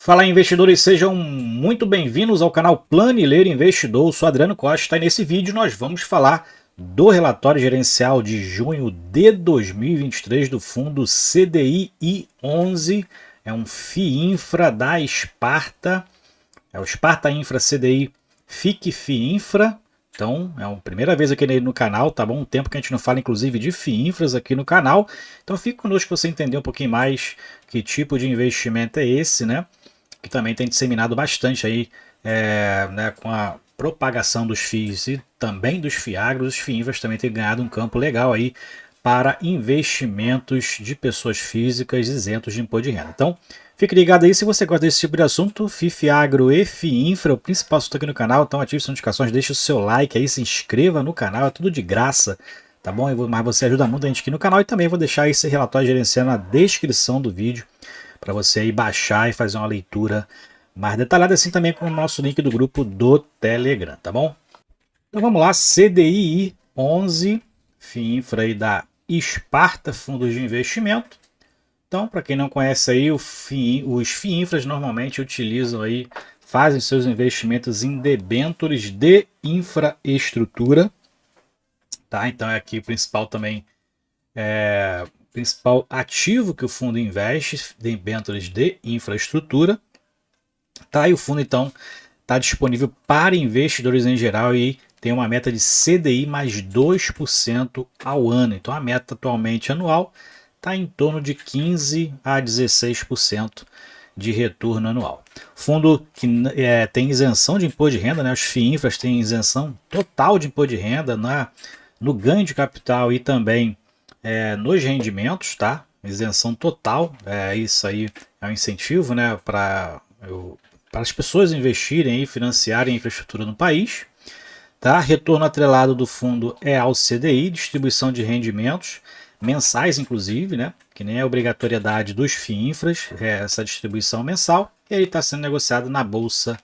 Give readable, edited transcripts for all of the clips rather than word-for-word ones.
Fala, investidores, sejam muito bem-vindos ao canal Planileiro Investidor. Eu sou Adriano Costa e nesse vídeo nós vamos falar do relatório gerencial de junho de 2023 do fundo CDI-11. É um FII-Infra da Sparta, é o Sparta Infra CDI FIC FII-Infra. Então, é a primeira vez aqui no canal, tá bom? Um tempo que a gente não fala, inclusive, de FII-Infras aqui no canal. Então, fique conosco para você entender um pouquinho mais que tipo de investimento é esse, né? Que também tem disseminado bastante aí, né, com a propagação dos FIIs e também dos FIAGROS. Os FII-Infras também têm ganhado um campo legal aí para investimentos de pessoas físicas isentos de imposto de renda. Então, fique ligado aí se você gosta desse tipo de assunto. FII, FIAGRO e FII-Infra, o principal assunto aqui no canal. Então ative as notificações, deixe o seu like aí, se inscreva no canal, é tudo de graça, tá bom? Mas você ajuda muito a gente aqui no canal e também vou deixar esse relatório gerenciando na descrição do vídeo para você aí baixar e fazer uma leitura mais detalhada, assim também com o nosso link do grupo do Telegram, tá bom? Então vamos lá, CDI 11, FII-Infra aí da Sparta Fundos de Investimento. Então, para quem não conhece aí, os FII-Infras normalmente utilizam aí, fazem seus investimentos em debêntures de infraestrutura, tá? Então é aqui o principal também, principal ativo que o fundo investe, debêntures de infraestrutura, tá? E o fundo então está disponível para investidores em geral e tem uma meta de CDI mais 2% ao ano. Então a meta atualmente anual está em torno de 15 a 16% de retorno anual. Fundo que tem isenção de imposto de renda, né? Os FII-Infras têm isenção total de imposto de renda no ganho de capital e também nos rendimentos, tá? Isenção total, isso aí é um incentivo, né, para as pessoas investirem e financiarem a infraestrutura no país. Tá? Retorno atrelado do fundo é ao CDI, distribuição de rendimentos mensais, inclusive, né? Que nem a obrigatoriedade dos FII-Infras, essa distribuição mensal, e ele está sendo negociado na Bolsa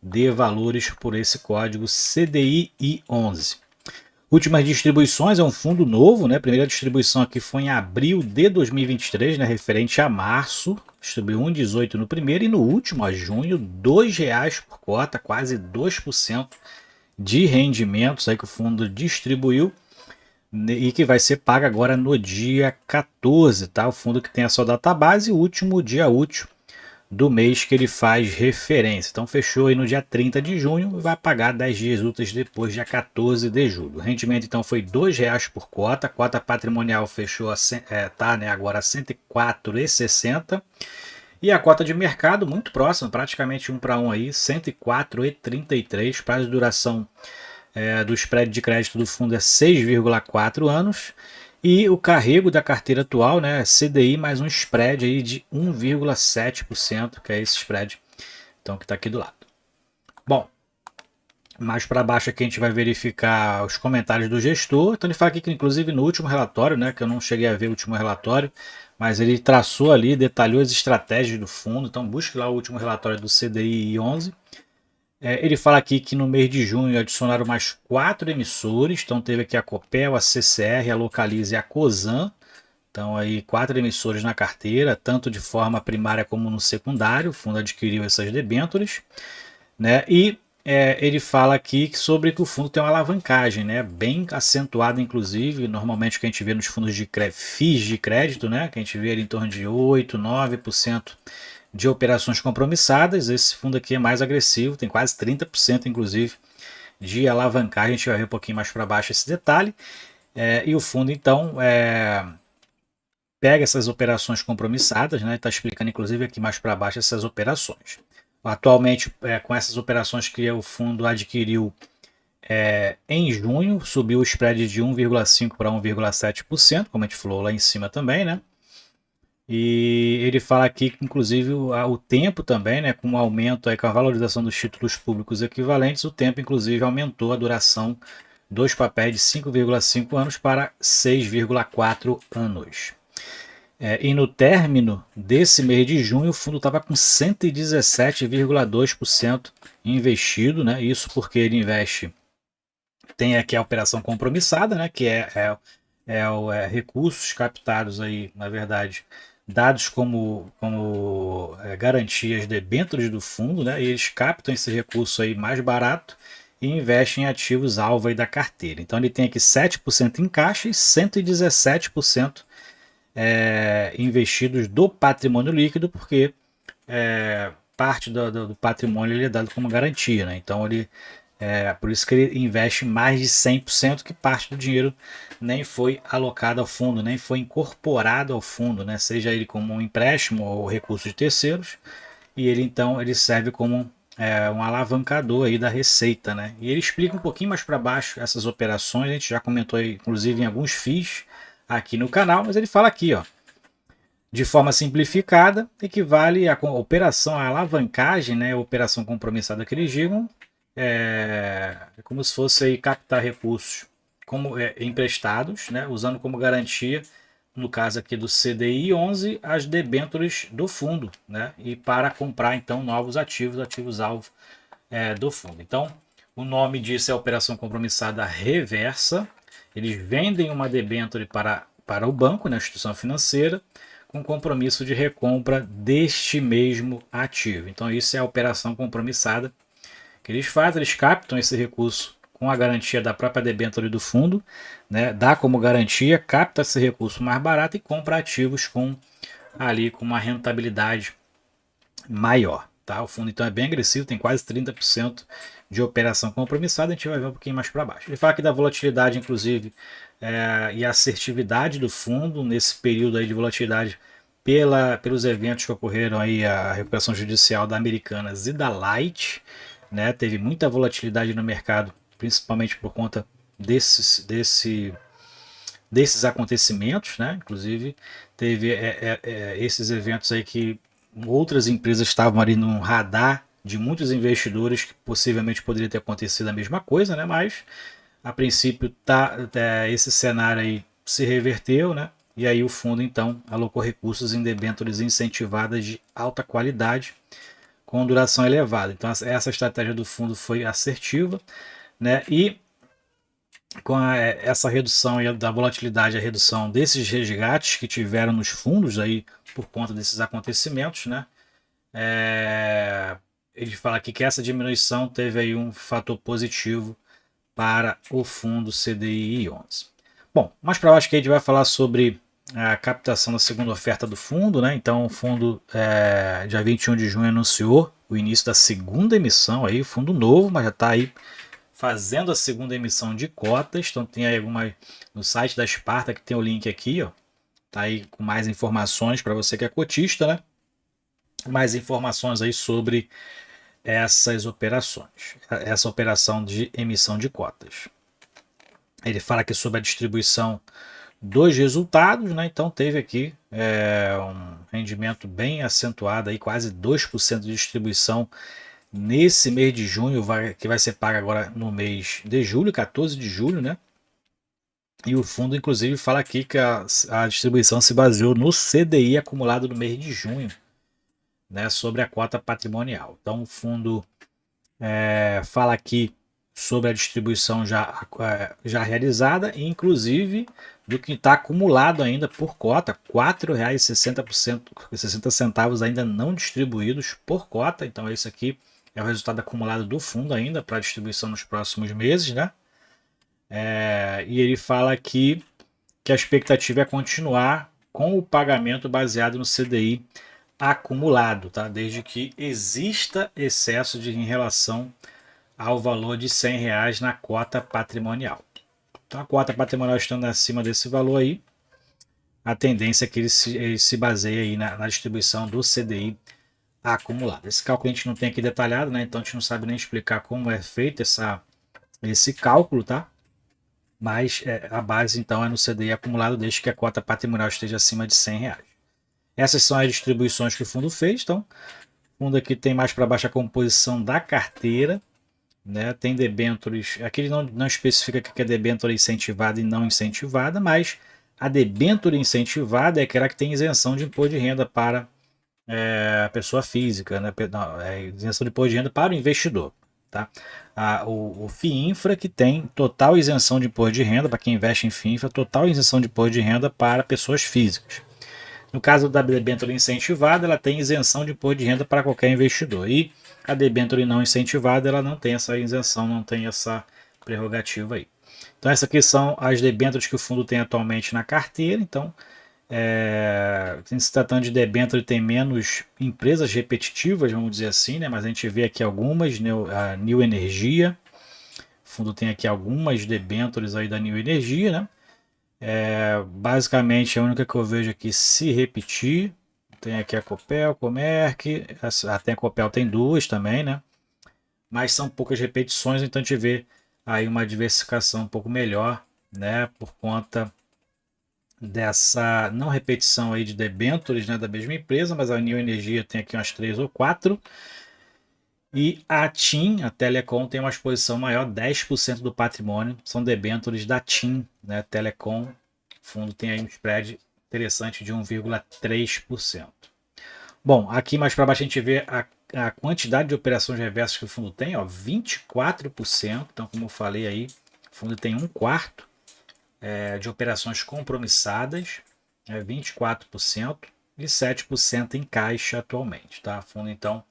de Valores por esse código CDI-11. Últimas distribuições, é um fundo novo, né? A primeira distribuição aqui foi em abril de 2023, né? Referente a março, distribuiu 1,18 no primeiro e no último, a junho, R$ 2,00 por cota, quase 2% de rendimentos aí que o fundo distribuiu e que vai ser pago agora no dia 14, tá? O fundo que tem a sua data base e o último dia útil do mês que ele faz referência. Então fechou aí no dia 30 de junho e vai pagar 10 dias úteis depois, dia 14 de julho. O rendimento então foi R$ 2,00 por cota, a cota patrimonial fechou tá, né, agora a R$ 104,60 e a cota de mercado muito próxima, praticamente 1 para 1 aí, R$ 104,33, prazo de duração do spread de crédito do fundo é 6,4 anos. E o carrego da carteira atual, né, CDI mais um spread aí de 1,7%, que é esse spread então, que está aqui do lado. Bom, mais para baixo aqui a gente vai verificar os comentários do gestor. Então ele fala aqui que inclusive no último relatório, né, que eu não cheguei a ver o último relatório, mas ele traçou ali, detalhou as estratégias do fundo. Então busque lá o último relatório do CDI 11. Ele fala aqui que no mês de junho adicionaram mais 4 emissores, então teve aqui a Copel, a CCR, a Localize e a Cosan. Então aí 4 emissores na carteira, tanto de forma primária como no secundário, o fundo adquiriu essas debêntures, né? E ele fala aqui sobre que o fundo tem uma alavancagem, né, bem acentuada, inclusive, normalmente o que a gente vê nos fundos de FIIs de crédito, né, que a gente vê ali em torno de 8, 9% de operações compromissadas. Esse fundo aqui é mais agressivo, tem quase 30% inclusive de alavancagem. A gente vai ver um pouquinho mais para baixo esse detalhe. E o fundo então pega essas operações compromissadas, né? Está explicando inclusive aqui mais para baixo essas operações. Atualmente, com essas operações que o fundo adquiriu em junho, subiu o spread de 1,5% para 1,7%, como a gente falou lá em cima também, né? E ele fala aqui que, inclusive, o tempo também, né, com o aumento, aí, com a valorização dos títulos públicos equivalentes, o tempo, inclusive, aumentou a duração dos papéis de 5,5 anos para 6,4 anos. E no término desse mês de junho, o fundo estava com 117,2% investido, né, isso porque ele investe, tem aqui a operação compromissada, né, que recursos captados aí, na verdade, dados como garantias debêntures do fundo, né? E eles captam esse recurso aí mais barato e investem em ativos alvo aí da carteira. Então ele tem aqui 7% em caixa e 117% investidos do patrimônio líquido, porque parte do patrimônio ele é dado como garantia, né? Então ele por isso que ele investe mais de 100%, que parte do dinheiro nem foi alocado ao fundo, nem foi incorporado ao fundo, né? Seja ele como um empréstimo ou recurso de terceiros, e ele então ele serve como um alavancador aí da receita, né? E ele explica um pouquinho mais para baixo essas operações, a gente já comentou aí, inclusive em alguns FIIs aqui no canal, mas ele fala aqui, ó, de forma simplificada, equivale a operação, a alavancagem, né, a operação compromissada que eles digam, como se fosse aí captar recursos como emprestados, né, usando como garantia, no caso aqui do CDI 11, as debêntures do fundo, né, e para comprar então novos ativos, ativos-alvo do fundo. Então, o nome disso é operação compromissada reversa. Eles vendem uma debênture para o banco, na instituição financeira, com compromisso de recompra deste mesmo ativo. Então, isso é a operação compromissada que eles fazem, eles captam esse recurso com a garantia da própria debênture do fundo, né, dá como garantia, capta esse recurso mais barato e compra ativos com uma rentabilidade maior. Tá? O fundo então é bem agressivo, tem quase 30% de operação compromissada, a gente vai ver um pouquinho mais para baixo. Ele fala aqui da volatilidade, inclusive, e assertividade do fundo nesse período aí de volatilidade pelos eventos que ocorreram aí, a recuperação judicial da Americanas e da Light, né? Teve muita volatilidade no mercado, principalmente por conta desses acontecimentos, né? Inclusive teve esses eventos aí que outras empresas estavam ali no radar de muitos investidores que possivelmente poderia ter acontecido a mesma coisa, né? Mas a princípio esse cenário aí se reverteu, né? E aí o fundo então alocou recursos em debêntures incentivadas de alta qualidade com duração elevada. Então essa estratégia do fundo foi assertiva, né? E com essa redução da volatilidade, a redução desses resgates que tiveram nos fundos aí por conta desses acontecimentos, né? Ele fala aqui que essa diminuição teve aí um fator positivo para o fundo CDI 11. Bom, mais para baixo que a gente vai falar sobre a captação da segunda oferta do fundo, né? Então o fundo dia 21 de junho anunciou o início da segunda emissão aí, fundo novo, mas já está aí fazendo a segunda emissão de cotas. Então tem aí no site da Sparta, que tem o link aqui, ó. Tá aí com mais informações para você que é cotista, né? Mais informações aí sobre essas operações, essa operação de emissão de cotas. Ele fala aqui sobre a distribuição dos resultados, né? Então teve aqui um rendimento bem acentuado, aí, quase 2% de distribuição nesse mês de junho, que vai ser pago agora no mês de julho, 14 de julho, né? E o fundo, inclusive, fala aqui que a distribuição se baseou no CDI acumulado no mês de junho, né, sobre a cota patrimonial. Então, o fundo fala aqui sobre a distribuição já realizada e, inclusive, do que está acumulado ainda por cota, R$ 4,60 ainda não distribuídos por cota. Então, esse aqui é o resultado acumulado do fundo ainda para distribuição nos próximos meses, né? E ele fala aqui que a expectativa é continuar com o pagamento baseado no CDI acumulado, tá? Desde que exista excesso em relação ao valor de R$ 100 na cota patrimonial. Então, a cota patrimonial estando acima desse valor aí, a tendência é que ele se baseie aí na distribuição do CDI acumulado. Esse cálculo a gente não tem aqui detalhado, né? Então a gente não sabe nem explicar como é feito esse cálculo, tá? Mas a base então é no CDI acumulado desde que a cota patrimonial esteja acima de R$ 100. Essas são as distribuições que o fundo fez. Então, o fundo aqui tem mais para baixo a composição da carteira, né? Tem debêntures, aqui ele não especifica que é debênture incentivada e não incentivada, mas a debênture incentivada é aquela que tem isenção de imposto de renda para a pessoa física, né? Isenção de imposto de renda para o investidor. Tá? O FIINFRA, que tem total isenção de imposto de renda para quem investe em FIINFRA, total isenção de imposto de renda para pessoas físicas. No caso da debênture incentivada, ela tem isenção de imposto de renda para qualquer investidor. E a debênture não incentivada, ela não tem essa isenção, não tem essa prerrogativa aí. Então, essas aqui são as debêntures que o fundo tem atualmente na carteira. Então, se tratando de debênture, tem menos empresas repetitivas, vamos dizer assim, né? Mas a gente vê aqui algumas, a New Energia. O fundo tem aqui algumas debêntures aí da New Energia, né? Basicamente, a única que eu vejo aqui se repetir. Tem aqui a Copel, Comerc, até a Copel tem duas também, né? Mas são poucas repetições, então a gente vê aí uma diversificação um pouco melhor, né? Por conta dessa não repetição aí de debêntures, né, da mesma empresa, mas a New Energia tem aqui umas 3 ou 4. E a TIM, a Telecom, tem uma exposição maior, 10% do patrimônio são debêntures da TIM, né, Telecom. O fundo tem aí um spread interessante de 1,3%. Bom, aqui mais para baixo a gente vê a quantidade de operações reversas que o fundo tem, ó, 24%. Então, como eu falei aí, o fundo tem 1/4 de operações compromissadas, 24%, e 7% em caixa atualmente. Tá? O fundo, então,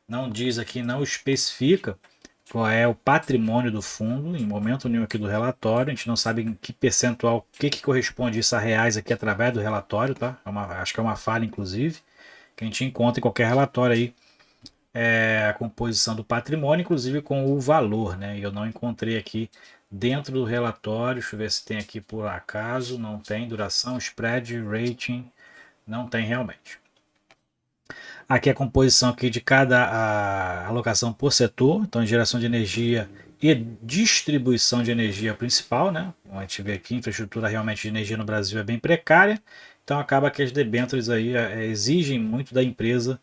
não diz aqui, não especifica qual é o patrimônio do fundo, em momento nenhum aqui do relatório. A gente não sabe em que percentual, o que corresponde isso a reais aqui através do relatório. Tá? Acho que é uma falha, inclusive, que a gente encontra em qualquer relatório aí, a composição do patrimônio, inclusive com o valor, né? E eu não encontrei aqui dentro do relatório. Deixa eu ver se tem aqui por acaso. Não tem. Duração, spread, rating, não tem realmente. Aqui a composição aqui de cada alocação por setor, então geração de energia e distribuição de energia principal, né? Como a gente vê aqui, infraestrutura realmente de energia no Brasil é bem precária, então acaba que as debêntures aí exigem muito da empresa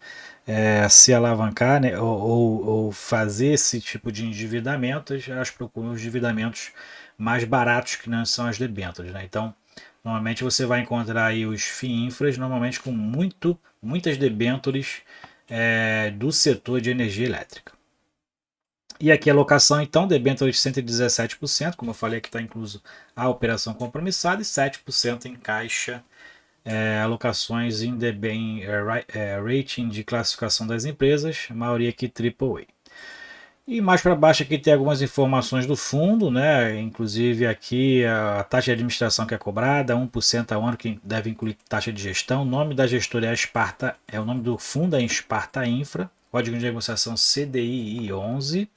se alavancar, né? Ou fazer esse tipo de endividamento. Elas procuram os endividamentos mais baratos, que não são as debêntures, né? Então, normalmente você vai encontrar aí os FIINFRAs, normalmente com muitas debêntures do setor de energia elétrica. E aqui a alocação, então, debêntures de 117%, como eu falei, aqui está incluso a operação compromissada, e 7% em caixa, alocações em rating de classificação das empresas, a maioria aqui AAA. E mais para baixo aqui tem algumas informações do fundo, né? Inclusive aqui a taxa de administração que é cobrada, 1% ao ano, que deve incluir taxa de gestão. O nome da gestora é a Sparta, o nome do fundo é Sparta Infra, código de negociação CDI 11.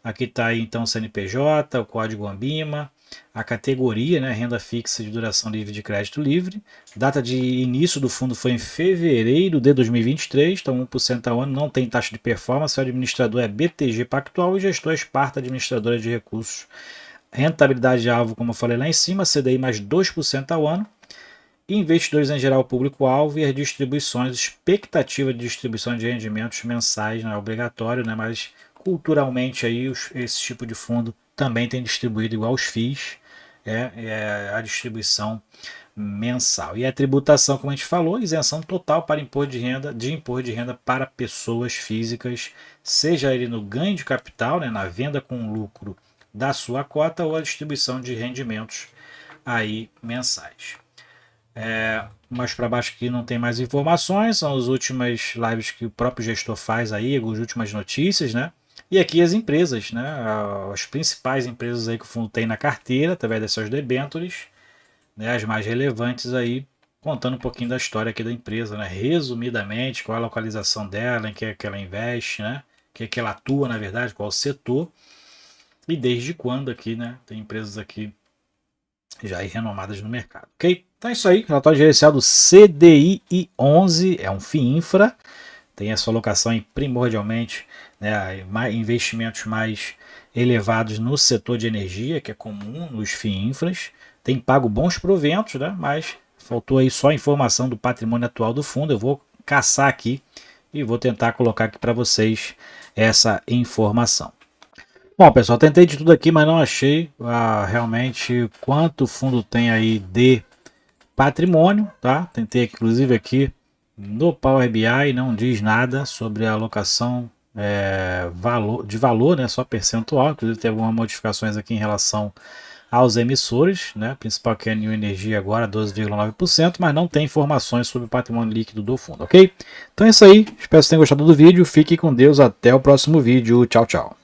Aqui está aí então o CNPJ, o código ANBIMA, a categoria, né, renda fixa de duração livre de crédito livre. Data de início do fundo foi em fevereiro de 2023, então 1% ao ano, não tem taxa de performance. O administrador é BTG Pactual e gestor Sparta, administradora de recursos. Rentabilidade de alvo, como eu falei lá em cima, CDI mais 2% ao ano. Investidores em geral, público-alvo, e as distribuições, expectativa de distribuição de rendimentos mensais, não é obrigatório, né, mas culturalmente aí esse tipo de fundo também tem distribuído igual os FIIs, a distribuição mensal. E a tributação, como a gente falou, isenção total para imposto de renda para pessoas físicas, seja ele no ganho de capital, né, na venda com lucro da sua cota, ou a distribuição de rendimentos aí mensais. Mais para baixo aqui não tem mais informações, são as últimas lives que o próprio gestor faz aí, as últimas notícias, né? E aqui as empresas, né? As principais empresas aí que o fundo tem na carteira, através dessas debêntures, né? As mais relevantes aí, contando um pouquinho da história aqui da empresa, né? Resumidamente, qual é a localização dela, em que é que ela investe, né? Em que ela atua, na verdade, qual o setor, e desde quando aqui, né? Tem empresas aqui já renomadas no mercado, ok? Então é isso aí, relatório gerencial do CDI 11, é um FIINFRA, tem a sua alocação em primordialmente, né, investimentos mais elevados no setor de energia, que é comum nos FIINFRAs, tem pago bons proventos, né, mas faltou aí só a informação do patrimônio atual do fundo. Eu vou caçar aqui e vou tentar colocar aqui para vocês essa informação. Bom, pessoal, tentei de tudo aqui, mas não achei realmente quanto o fundo tem aí de patrimônio, tá? Tentei inclusive aqui no Power BI, não diz nada sobre a alocação de valor, né? Só percentual. Inclusive tem algumas modificações aqui em relação aos emissores, né? Principal que é a New Energia agora 12,9%, mas não tem informações sobre o patrimônio líquido do fundo, ok? Então é isso aí, espero que vocês tenham gostado do vídeo, fique com Deus, até o próximo vídeo, tchau, tchau.